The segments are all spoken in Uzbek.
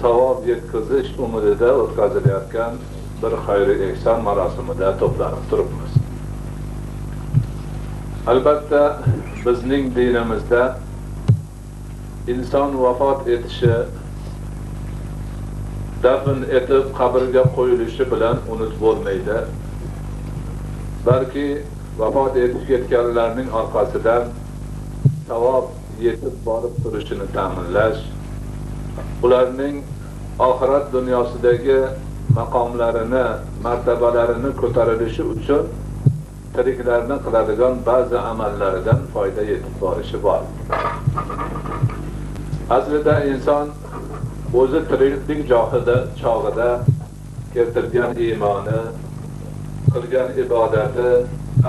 savob yetkazish umidida o'tkazilayotgan bir xayri ehson marosimida to'planib turibmiz. Albatta bizning dinimizda inson vafot etishi, dafn etib qabrga qo'yilishi bilan unut bo'lmaydi. Balki vafot etib ketganlarning orqasidan savob yetib borib turishini ta'minlash, ularning oxirat dunyosidagi maqomlarini, martabalarini ko'tarilishi uchun tiriklarni qiladigan ba'zi amallaridan foyda yetib borishi bor. Aslida inson o'zi tiriklik chog'ida keltirgan iymoni, qilgan ibodati,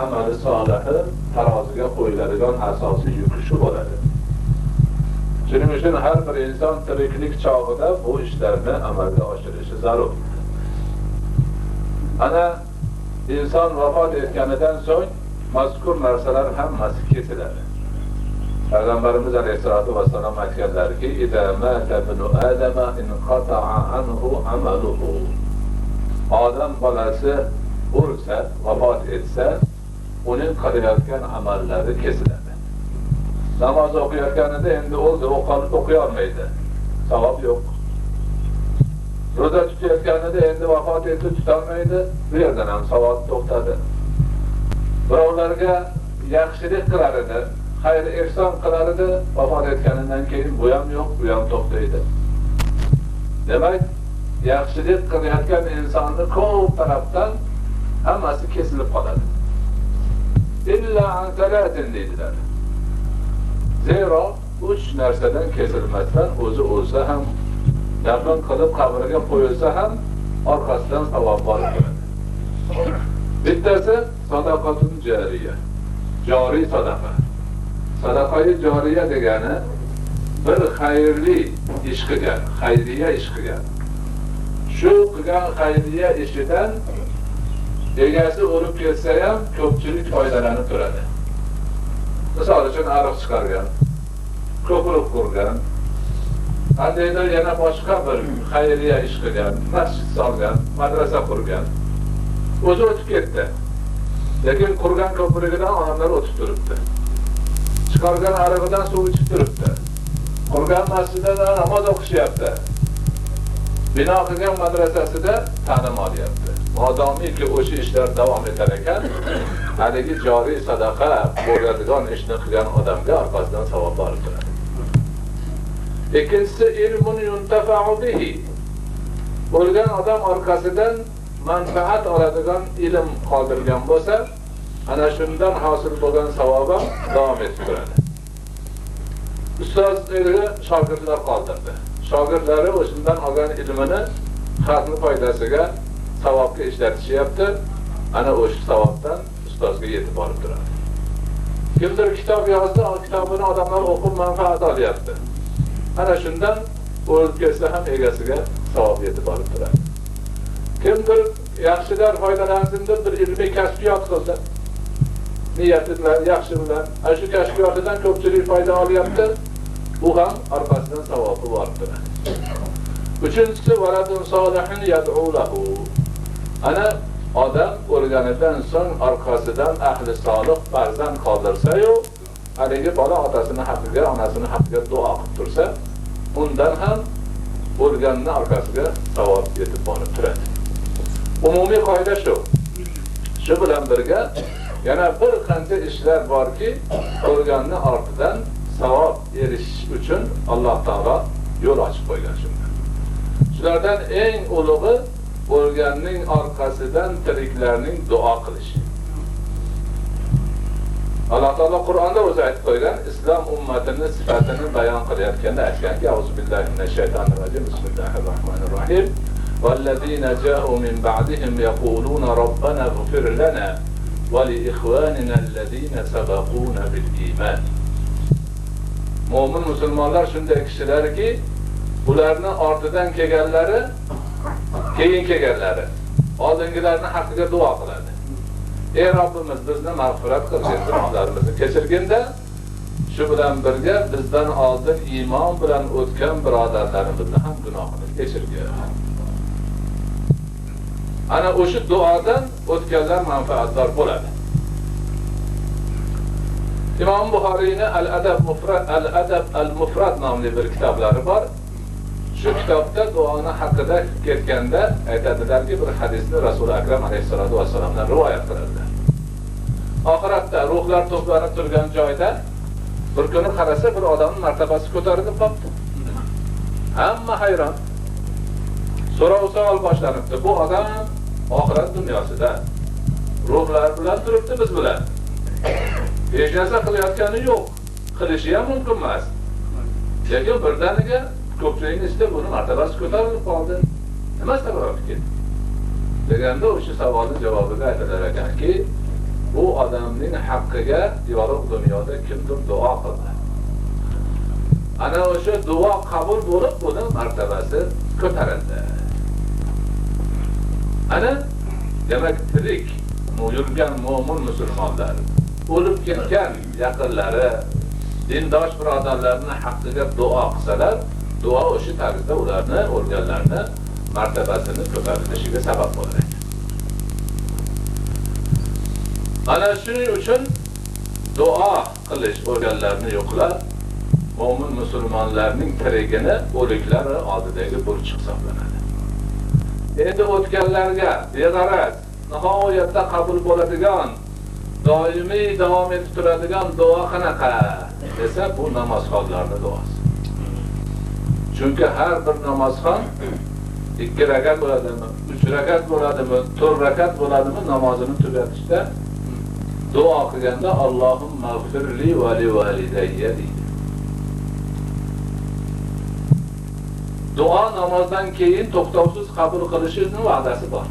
amali solihi taroziga qo'yiladigan asosiy yuki shu bo'ladi. Shuning uchun har bir inson tiriklik chog'ida bu ishlarni amalga oshirishi zarur. Ana inson vafot etganidan so'ng mazkur narsalar hammasi kesiladi. Payg'ambarimiz alayhisolatu vassalom aytganlarki, "Idza mata ibnu adama inqata'a anhu amaluhu." Odam bolasi o'lsa, vafot etsa, uning qilayotgan amallari kesiladi. Namoz o'qiyotganida endi o'zi o'qiy olmaydi. Savob yo'q. Ro'za tutayotganida endi vafot etib tutolmaydi. Bu yerdan ham savob to'xtadi. Birovlarga yaxshilik qilar edi, xayr ehson qilar edi, vafot etganidan keyin bu ham yo'q, bu ham to'xtaydi. Demak, yaxshilik qilayotgan insonni ko'p tarafdan hammasi kesilib qoladi. İlla an salatin deydilar. Zero 3 narsadan kesilmasdan o'zi o'lsa ham, dafn qilib qabrga qo'yilsa ham orqasidan savob borib turadi. Bittasi sadaqatun jariya. Joriy sadaqa. Sadaqai joriya degani bir xayrli ish qilgan, xayriya ish qilgan. Shu qilgan xayriya ishidan egasi o'lib ketsa ham ko'pchilik foydalanib turadi. Misol uchun ariq chiqargan, ko'prik qurgan, qandaydir yana boshqa bir xayriya ish qilgan, masjid solgan, madrasa qurgan. O'zi o'tib ketdi. Lekin qurgan ko'prigidan odamlar o'tib turibdi. Chiqargan arig'idan suv ichib turibdi. Qurgan masjidida namoz o'qishyapti. Bino qilgan madrasasida ta'lim olyapti. Modomiki o'sha ishlar davom etar ekan, haligi joriy sadaqa bo'ladigan ishni qilgan odamga orqasidan savob borib turadi. Ikkinchisi ilmun yuntafa'u bihi. Bo'lgan odam orqasidan manfaat oladigan ilm qoldirgan bo'lsa, ana shundan hosil bo'lgan savob ham davom etib turadi. Ustoz shogirdlar qoldirdi. Shogirdlari o'shundan olgan ilmini xalqning foydasiga, savobga ishlatishyapti. Ana o'sha savobdan ustozga yetib borib turadi. Kimdir kitob yozdi, kitobini odamlar o'qib manfaat olyapti. Ana shundan o'lib ketsa ham egasiga savob yetib borib turadi. Kimdir yaxshilar foydalansin deb bir ilmiy kashfiyot qildi. Niyati bilan, yaxshi bilan, ana shu kashfiyotidan ko'pchilik foyda olyapti. Bu ham orqasidan savobi borib turadi. Uchinchisi valadun solihin yad'u lahu. Ana odam o'lganidan so'ng orqasidan ahli solih farzand qoldirsa-yu, haligi bola otasini haqqiga, onasini haqqiga duo qilib tursa, undan ham o'lganning orqasiga savob yetib borib turadi. Umumiy qoida shu. Shu bilan birga yana bir qancha ishlar borki, o'lganning ortidan savob erishish uchun Alloh taolo yo'l ochib qo'ygan shundan. Shulardan eng ulug'i o'lganning orqasidan tiriklarning duo qilishi. Alloh taolo Qur'onda o'zi aytib qo'ygan, islom ummatining sifatini bayon qilayotganda aytganki, Auzubillahi minash-shaytonir-rojim. Bismillahir-rohmanir-rohim. Vallazina ja'u min ba'dihim yaquluna robbana ighfir lana va li ikhwanina allazina sabaquna bil iman. Mo'min musulmonlar shunday kishilarki, ularni ortidan kelganlari, keyin kelganlari oldingilarning haqqiga duo qiladi. Ey Robbimiz, bizni mag'firat qil, gunohlarimizni kechirgin-da, shu bilan birga bizdan oldin iymon bilan o'tgan birodarlarimizni ham gunohini kechirgin. Ana o'sha duodan o'tganlar manfaatdor bo'ladi. İmam Buxoriyning Al-Adab al-Mufrad nomli bir kitoblari bor. Shu kitobda duoni haqida ketganda aytadilarki, bir hadisni Rasul Akram alayhisolatu vasallamdan rivoyat qiladilar. Oxiratda ruhlar to'planib turgan joyda bir kuni qarasa, bir odamning martabasi ko'tarilib qoldi. Hamma hayron. So'rov-savol boshlanibdi. Bu odam oxirat dunyosida ruhlar bilan turibdi biz bilan. Hech narsa qilayotgani yo'q. Qilishi ham mumkin emas. Lekin birdaniga ko'pchilikning ichida buni martabasi ko'tarilib qoldi. Nima sababki? Deganda o'sha savolning javobiga aytilar ekanki, bu odamning haqqiga yorug' dunyoda kimdir duo qildi. Ana o'sha duo qabul bo'lib, buni martabasi ko'tarildi. Ana demak tirik yurgan mo'min musulmonlar o'lib ketgan yaqinlari, dindosh birodarlarning haqqiga duo qilsalar, duo o'sha tarzda ularni, o'lganlarni martabasini ko'tarilishiga sabab bo'ladi. Ana shuning uchun duo qilish o'lganlarni yo'qlab, mo'min musulmonlarning tirigini o'liklari oldidagi burch hisoblanadi. Endi o'tganlarga beg'araz, nihoyatda qabul bo'ladigan, doimiy davom etib turadigan duo qanaqa desa, bu namozxonlarning duosi. Chunki har bir namozxon 2 rakat bo'ladimi, 3 rakat bo'ladimi, 4 rakat bo'ladimi namozini tugatishda duo qilganda Allohumma g'firli va li validayya deydi. Duo namozdan keyin to'xtovsiz qabul qilishining va'dasi bor.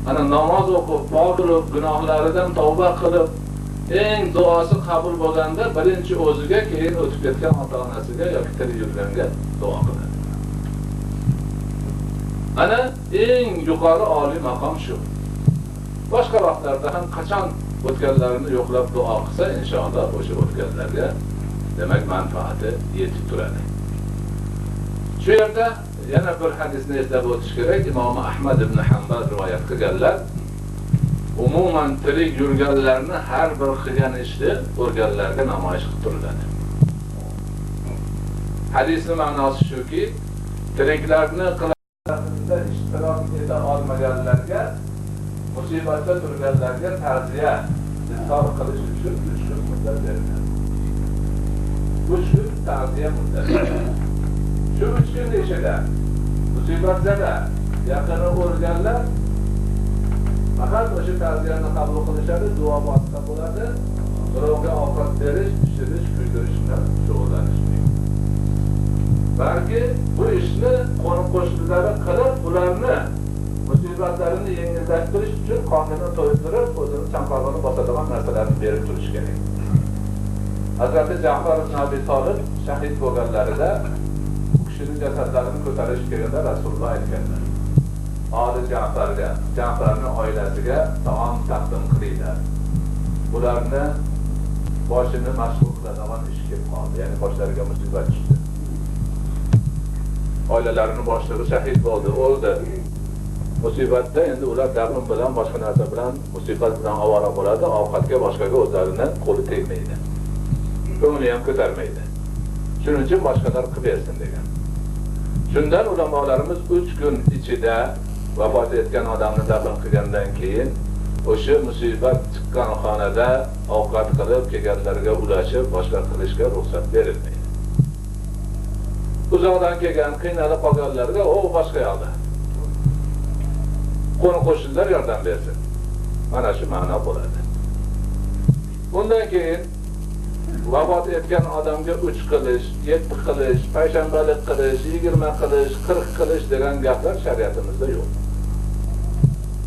Ana namoz o'qib, pokilib, gunohlaridan tavba qilib, eng duosi qabul bo'lganda birinchi o'ziga, keyin o'tib ketgan ota-onasiga yoki tirik yurganga duo qiladi. Ana eng yuqori oliy maqom shu. Boshqa vaqtlarda ham qachon o'tganlarini yo'qlab duo qilsa, inshaalloh o'sha o'tganlarga demak manfaati yetib turadi. Shu yerda yana bir hadisni eslab o'tish kerak. Imom Ahmad ibn Hanbal rivoyat qilganlar, umuman tirik yurganlarni har bir qilgan ishni o'lganlarga namoyish qilib turiladi. Hadisning ma'nosi shuki, tiriklarni qilarida ishtirok eta olmaganlarga, musibatda turganlarga ta'ziya izhor qilish uchun 3 kun muddat beriladi. 3 kun ta'ziya muddati. Shu 3 kun ichida musibatda yaqini o'lganlar faqat o'sha ta'ziyani qabul qilishadi, duo boshqa bo'ladi. Birovga ovqat berish, pishirish, kuydirish bilan shug'ullanishmaydi. Balki bu ishni qo'ni-qo'shnilari qilib, ularni musibatlarini yengillashtirish uchun qonini to'ydirib, o'zini chanqog'ini bosadigan narsalarni berib turish kerak. Hazrati Ja'far ibn Abi Talib shahid bo'lganlarida kishining jasadlarini ko'tarish kerakda Rasululloh aytganlar. Ali Ja'farning oilasiga taom taqdim qilinglar. Ularni boshini mashg'ul qiladigan ish kelib qoldi, ya'ni boshlariga musibat tushdi. Oilalarini boshlig'i shahid bo'ldi, o'ldi. Musibatda endi ular dafn bilan, boshqa narsa bilan, musibat bilan ovora bo'ladi, ovqatga boshqaga o'zlarining qo'li tegmaydi. Ko'ngli ham ko'tarmaydi. Shuning uchun boshqalar qilib bersin degan. Shundan ulamolarimiz 3 kun ichida vafot etgan odamni dafn qilgandan keyin o'sha musibat chiqqan xonada ovqat qilib, kelganlarga ulashib, boshqa qilishga ruxsat berilmaydi. Uzoqdan kelgan, qiynalib qolganlarga o boshqa yoqda qo'ni-qo'shnilar yordam bersin. Mana shu ma'no bo'ladi. Bundan keyin vafot etgan odamga 3 qilish, 7 qilish, payshanbalik qilish, 20 qilish, 40 qilish degan gaplar shariatimizda yo'q.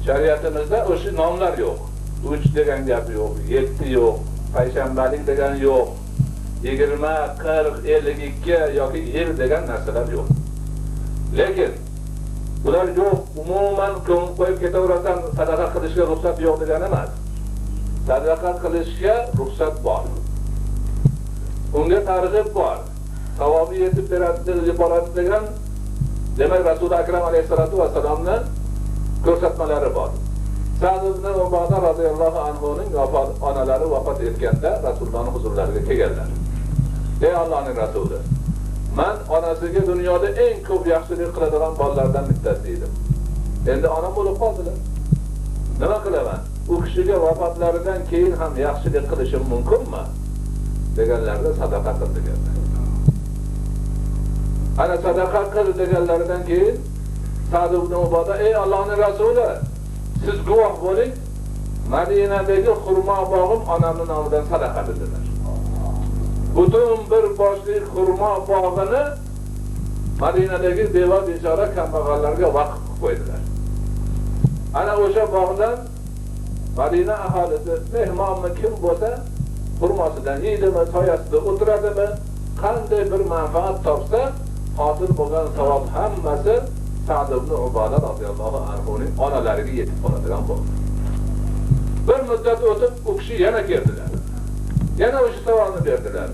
Shariatimizda o'sha nomlar yo'q. 3 degan gap yo'q, 7 yo'q, payshanbalik degan yo'q. 20, 40, 52 yoki 1 degan narsalar yo'q. Lekin bular yo'q, umuman ko'ngil qo'yib ketaversan, sadaqa qilishga ruxsat yo'q degani emas. Sadaqa qilishga ruxsat bor. unga targ'ib bor. Savobi yetib boradi degan, demak Rasul akram alayhisolatu vasallamning ko'rsatmalari bor. Sa'd ibn Uboda radhiyallohu anhuning onalari vafot etganda Rasulullohning huzurlariga kelganlar. Ey Allohning rasuli, men onasiga dunyoda eng ko'p yaxshilik qiladigan bolalardan bittasi edim. Endi onam bo'lib qoldilar. Nima qilaman? U kishiga vafotlaridan keyin ham yaxshilik qilishim mumkinmi? Deganlarda sadaqa qil deganlar. Ana sadaqa qil deganlaridan keyin Sa'd ibn Uboda, ey Allohning rasuli, siz guvoh bo'ling, Madinadagi xurmo bog'im onamning nomidan sadaqa dedilar. Butun bir boshli xurmo bog'ini Madinadagi beva bechora kambag'allarga vaqf qilib qo'ydilar. Ana o'sha bog'dan Madina aholisi mehmonmi kim bo'lsa, xurmosidan yeydimi, soyasida o'tiradimi, qanday bir manfaat topsa, hosil bo'lgan savob hammasi Sa'd ibn Uboda radhiyallohu anhuning onalariga yetib qoladigan bo'ldi. Bir muddat o'tib, u kishi yana keldilar. Yana o'sha savolni berdilar.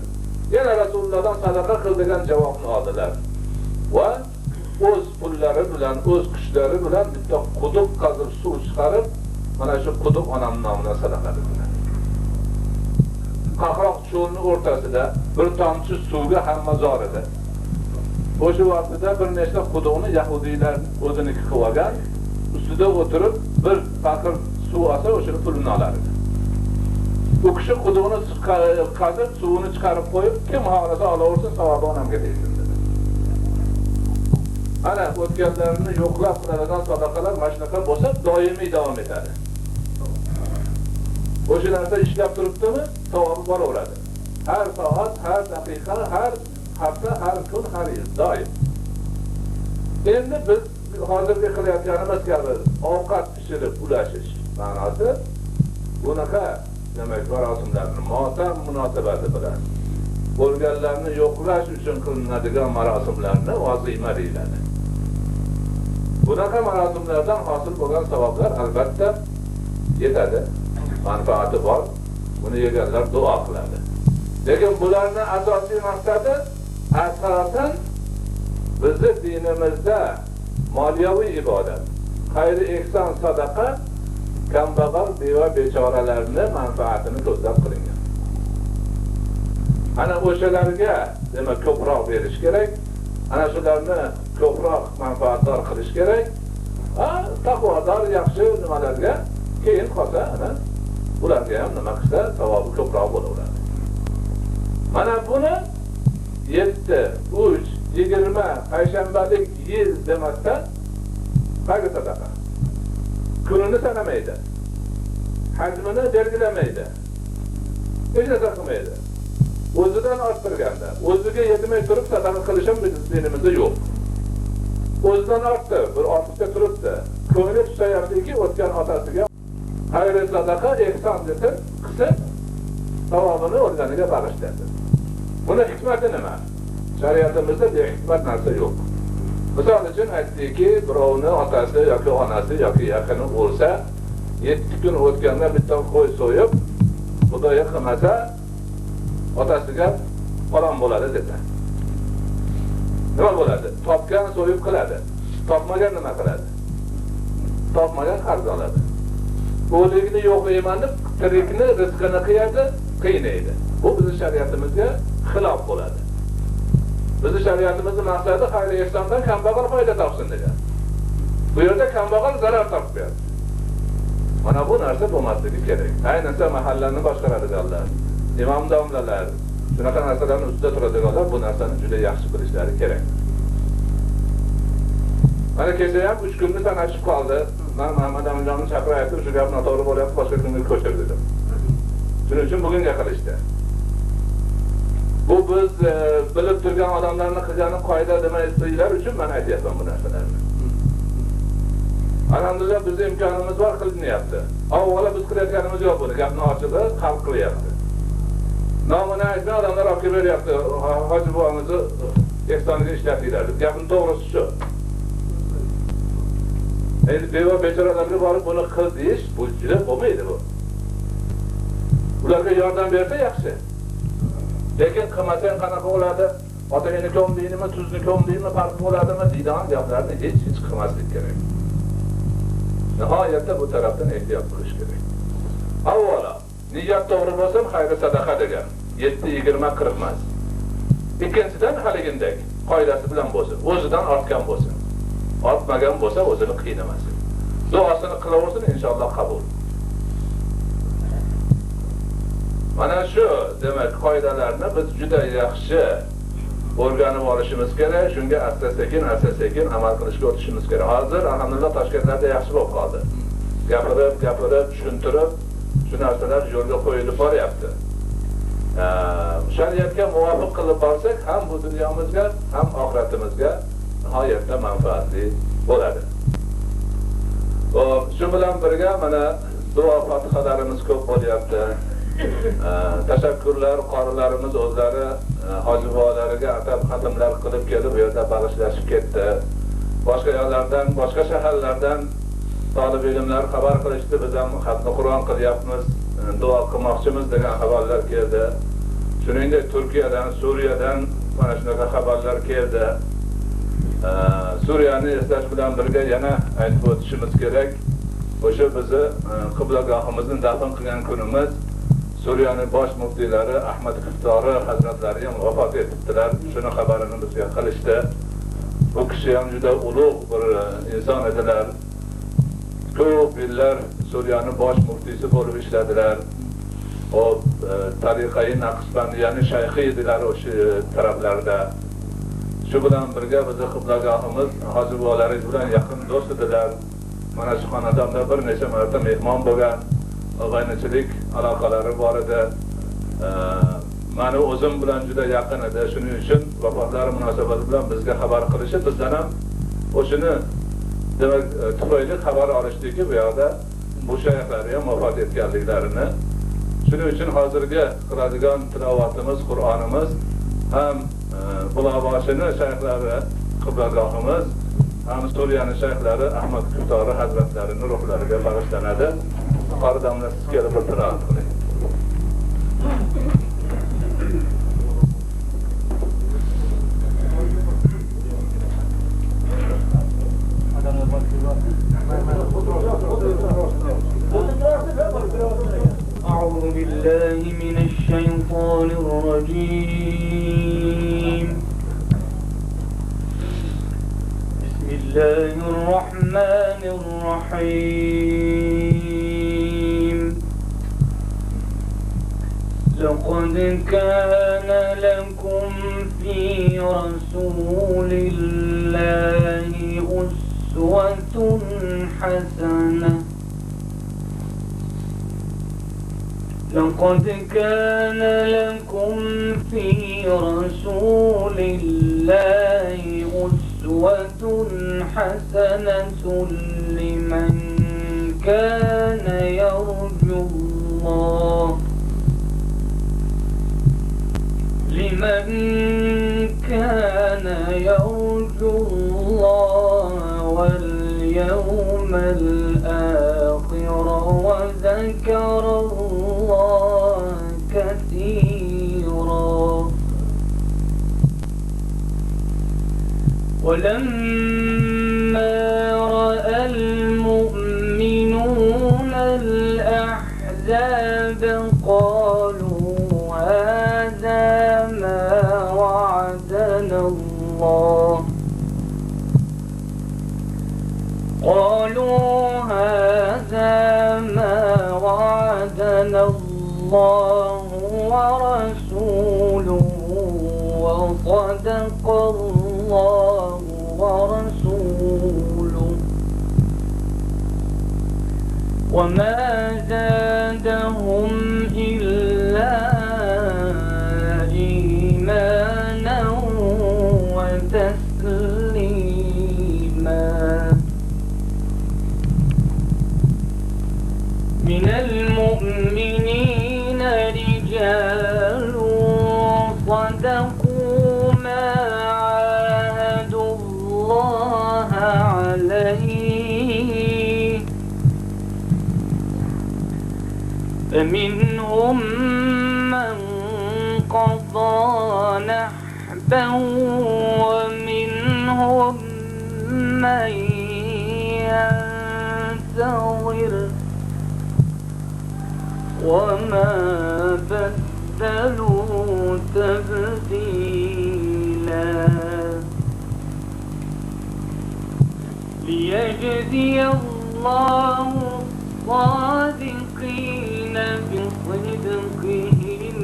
Yana Rasulullohdan sadaqa qil degan javobni oldilar. Va o'z pullari bilan, o'z kuchlari bilan bitta quduq qazib suv chiqarib, mana shu quduq onamning nomidan sadaqa dedilar. Qaqroq cho'lning o'rtasida bir tomchi suvga hamma zor edi. O'sha vaqtida bir nechta quduqni yahudiylar o'ziniki qilib olgan, ustida o'tirib bir faqir suv olsa o'shani pulini olar edi. U kishi quduqni qazib suvini chiqarib qo'yib, kim xohlasa olaversin, savobi onamga tegsin dedi. Ana o'tganlarini yo'qlab qiladigan sadaqalar mana shunaqa bo'lsa, doimiy davom etadi. O'sha narsa ishlab turibdimi, savobi boraveradi. Har soat, har daqiqa, har hafta, har kun, har yil doim. Endi biz hozirgi qilayotganimiz kabi ovqat pishirib ulashish ma'nosi bunaqa demak marosimlarni motam munosabati bilan o'lganlarni yo'qlash uchun qilinadigan marosimlarni vazima deyiladi. Bunaqa marosimlardan hosil bo'lgan savoblar albatta yetadi, manfaati bor. Buni yeganlar duo qiladi. Lekin bularning asosiy maqsadi asosan bizni dinimizda moliyaviy ibodat, xayri ehson, sadaqa, kambag'al beva bechoralarning manfaatini ko'zlab qilingan. Ana o'shalarga demak ko'proq berish kerak. Ana shularni ko'proq manfaatdor qilish kerak. Taqvodor yaxshi nimalarga keyin qolsa, ana ularga ham nima qilsa savobi ko'proq bo'laveradi. Mana buni 7, 3, 20 payshanbalik yil demakda qayga sadaqa. Kunini sanamaydi. Hajmini belgilamaydi. Hech narsa qilmaydi. O'zidan orttirganda, o'ziga yetmay turib sadaqa qilish ham bizning dinimizda yo'q. O'zidan ortdi, bir ortiqcha turibdi. Ko'ngli tushayaptiki, o'tgan otasiga xayr sadaqa ehson desa, qilsa savobini o'rganiga bag'ishlaydi. Buni hikmati nima? Shariatimizda bir hikmat narsa yo'q. Misol uchun aytdiki, birovni otasi yoki onasi yoki yaqini o'lsa, 7 kun o'tganda bitta qo'y so'yib, xudoya qilmasa otasiga falon bo'ladi desa. Nima bo'ladi? Topgan so'yib qiladi. Topmagan nima qiladi? Topmagan qarz oladi. O'likni yo'qlayman deb tirikni rizqini qiyadi, qiynaydi. Bu bizning shariatimizga xilof bo'ladi. Bizning shariatimizning maqsadi xayr ehsondan kambag'al foyda topsin degan. Bu yerda kambag'al zarar topib beradi. Mana bu narsa bo'lmasligi kerak. Ayniqsa mahallani boshqaradiganlar, imom domlalar, shunaqa narsalarning ustida turadiganlar bu narsani juda yaxshi bilishlari kerak. Mana kecha ham 3 kunni sanashib qoldi. Men Muhammad Amjonni chaqirib aytdim, shu gap noto'g'ri bo'lyapti, boshqa kunga ko'chir dedim. Shuning uchun bugunga qilishdi. Bu biz bilib turgan odamlarni qilgani qoida demaydilar uchun men aytyapman bu narsalarni. Alhamdulillah bizning imkonimiz bor, qilinyapti. Avvalo biz qilayotganimiz yo'q buni, gapni ochig'i xalq qilyapti. Nomini aytgan odamlar olib beryapti, hoji buvamizni ehsoniga ishlatdilar deb. Gapning to'g'risi shu. Endi beva bechoralarga borib buni qil deyish, bu juda bo'lmaydi bu. Ularga yordam bersa yaxshi. Lekin qilmasang qanaqa bo'ladi? Otangni ko'm deydimi, tuzni ko'm deydimi, farq bo'ladimi? Deydigan gaplarni hech qilmaslik kerak. Nihoyatda bu tarafdan ehtiyot qilish kerak. Avvalo, niyat to'g'ri bo'lsa, xayri sadaqa degan. 7-20-40 emas. Ikkinchidan haligindek qoidasi bilan bo'lsin, o'zidan ortgan bo'lsin. Ortmagan bo'lsa o'zini qiynamasin. Duosini qilaversin, inshaalloh qabul. Mana shu demak qoidalarni biz juda yaxshi o'rganib olishimiz kerak. Shunga asta-sekin amal qilishga o'tishimiz kerak. Hozir alhamdulillah Toshkentlarda yaxshi bo'lib qoldi. Gapirib, tushuntirib, shu narsalar yo'lga qo'yilib boryapti. Shariatga muvofiq qilib borsak, ham bu dunyomizga, ham oxiratimizga nihoyatda manfaatli bo'ladi. Shu bilan birga mana duo fotihalarimiz ko'p bo'lyapti. Tashakkurlar qorilarimiz o'zlari hoji bobolariga atab xatmlar qilib kelib, bu yerda bag'ishlashib ketdi. Boshqa yo'llardan, boshqa shaharlardan talib ilmlar xabar qilishdi, biz ham xatmi Qur'on qilyapmiz, duo qilmoqchimiz degan xabarlar keldi. Shuningdek Turkiyadan, Suriyadan mana shunaqa xabarlar keldi. Suriyani eslash bilan birga yana aytib o'tishimiz kerak. O'sha bizni qiblagohimizni dafn qilgan kunimiz Suriyaning bosh muftiylari Ahmad Kuftori hazratlari ham vafot etibdilar. Shuni xabarini bizga qilishdi. Bu kishi ham juda ulug' bir inson edilar. Ko'p yillar Suriyaning bosh muftiysi bo'lib ishladilar. O tariqai Naqshbandiyani shayxi edilar o'sha taraflarda. Shu bilan birga bizning qiblagohimiz hoji bobolari bilan yaqin do'st edilar. Mana shu xonadonda bir necha marta mehmon bo'lgan, og'aynichilik aloqalari bor edi. Mani o'zim bilan juda yaqin edi. Shuning uchun vafotlari munosabati bilan bizga xabar qilishi, bizdan ham o'shini demak tufayli xabar olishdiki, bu yoqda bu shayxlar ham vafot etganliklarini. Shuning uchun hozirgi qiladigan tilovatimiz, Qur'onimiz ham Buloqboshini shayxlari qiblagohimiz, ham Suriyaning shayxlari Ahmad Kuftori hazratlarining ruhlariga bag'ishlanadi. Yuqoridan siz kelib bir tilovat qiling. أعوذ بالله من الشيطان الرجيم. بسم الله الرحمن الرحيم. لقد كان لكم في رسول الله أسوة حسنة. لقد كان لكم في رسول الله أسوة حسنة لمن كان يرجو الله واليوم الآخر وذكر الله كثيرا. ولما رأى المؤمنون الأحزاب قالوا هذا ما وعدنا الله الله ورسوله وصدق الله ورسوله وما زادهم إلا إيمانا وتسليما. من المؤمنين رجال صدقوا ما عاهدوا الله عليه فمنهم من قضى قضى نحبا ومنهم من ينتظر وما بدلوا تبديلا ليجزي الله الصادقين بصدقهم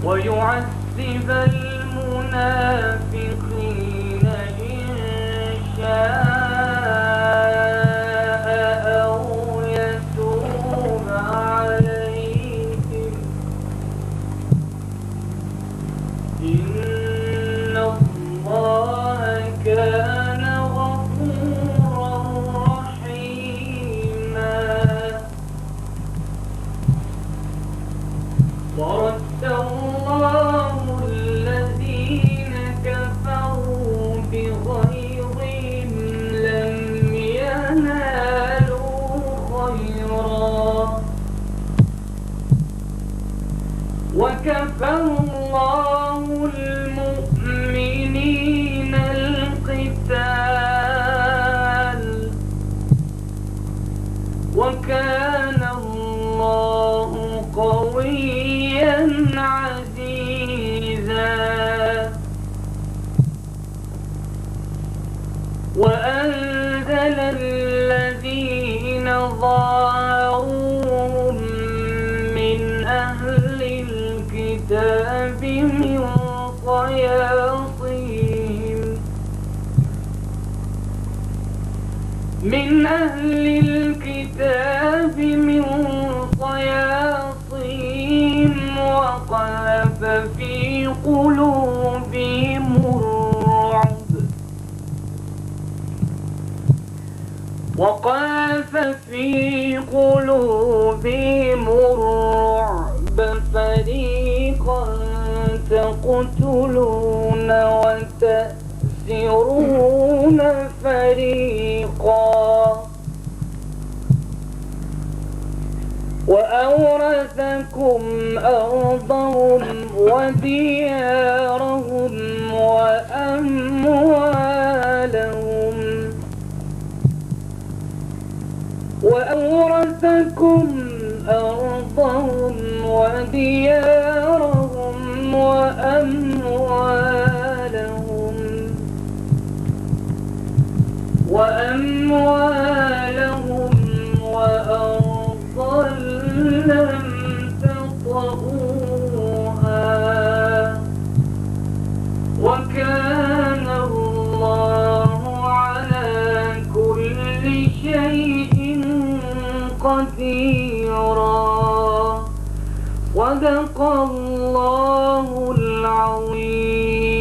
ويعذب المنافقين إن شاء أو يتوب عليهم إن الله كان غفورا رحيما ورد الله الذين كفروا بغيظهم لم ينالوا خيرا وكفى الله المؤمنين القتال وكان الله قويا عزيزا وأنزل الذين ظاهروهم من أهل الكتاب من صياصيهم وقذف في قلوبهم الرعب فريقا تقتلون وتأسرون فريقا وأورثكم أرضهم وديارهم وأموالهم وأرضا لم تطئوها وكان الله على كل شيء قديرا صدق الله العظيم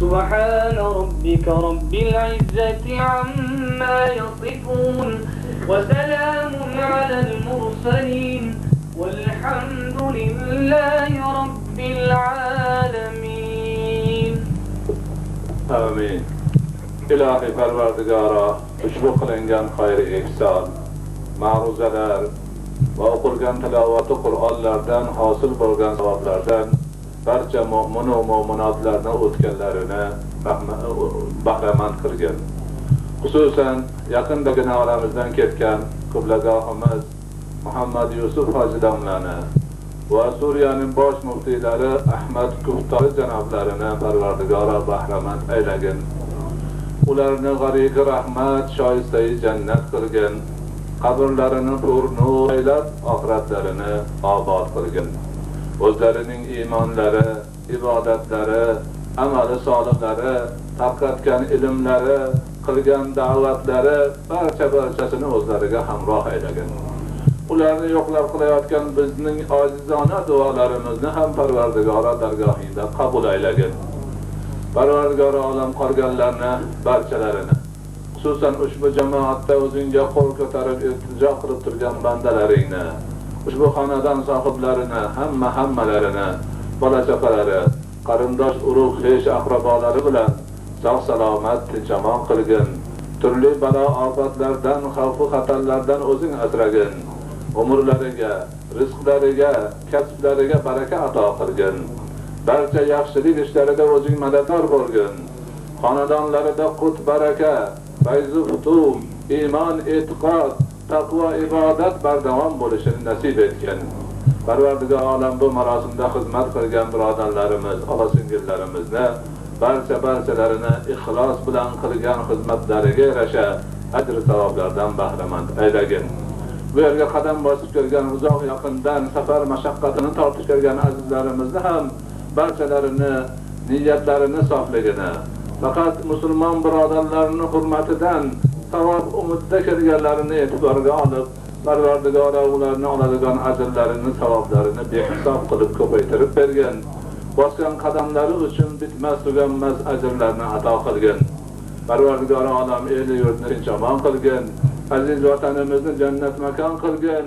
سبحان ربك رب العزة عما يصفون وسلام على المرسلين والحمد لله رب العالمين آمين. İlahi Perverdigara ushbu qilingan xayri ihson, ma'ruzalar va o'qilgan tilovati Qur'onlardan hosil bo'lgan savoblardan barcha mo'min va mo'minotlarni o'tganlarini bahramand qilgan. Xususan yaqindagina oramizdan ketgan qiblagohimiz Muhammad Yusuf Hoji domlani va Suriyaning bosh muftiylari Ahmad Kuftori janoblarini Parvardigora bahramand aylagin. Ularni g'ariqi rahmat shoistai jannat qilgin. Qabrlarini nur aylab, oxiratlarini obod qilgin. O'zlarining iymonlari, ibodatlari, amali solihlari, tarqatgan ilmlari, qilgan da'vatlari barchasini o'zlariga hamroh aylagin. Ularni yo'qlab qilayotgan bizning ojizona duolarimizni ham Parvardigora dargohida qabul aylagin. Parvardigora olam qolganlarni barchalarini, xususan ushbu jamoatda o'zingga qo'l ko'tarib iltijo qilib turgan bandalaringni, ushbu xonadon sohiblarini, hammalarini, bola-chaqalari, qarindosh urug' hech aqrabolari bilan sog' salomat tinch-omon qilgin. turli balo ofatlardan, xavfu xatarlardan o'zing asragin. Umrlariga, rizqlariga, kasblariga baraka ato qilgin. Barcha yaxshilik ishlarida o'zing madadkor bo'lgin. Xonadonlarida qut baraka, fayzu futuh, iymon, e'tiqod, taqvo, ibodat bardavom bo'lishini nasib etgin. Parvardigor olam bu marosimda xizmat qilgan birodarlarimiz, opa-singillarimizni barchalarini ixlos bilan qilgan xizmatlariga yarasha ajr savoblardan bahramand aylagin. Bu yerga qadam bosib kelgan uzoq yaqindan safar mashaqqatini tortib kelgan azizlarimizni ham barchalarini niyatlarini sofligini, faqat musulmon birodarlarning hurmatidan savob umidda kelganlarini e'tiborga olib, Parvardigor ularni oladigan ajrlarini, savoblarini behisob qilib ko'paytirib bergan. Bosgan qadamlari uchun bitmas tuganmas ajrlarni ato qilgan. Parvardigor olam eli yurtni tinch-omon qilgan. Aziz vatanimizni jannat makon qilgan.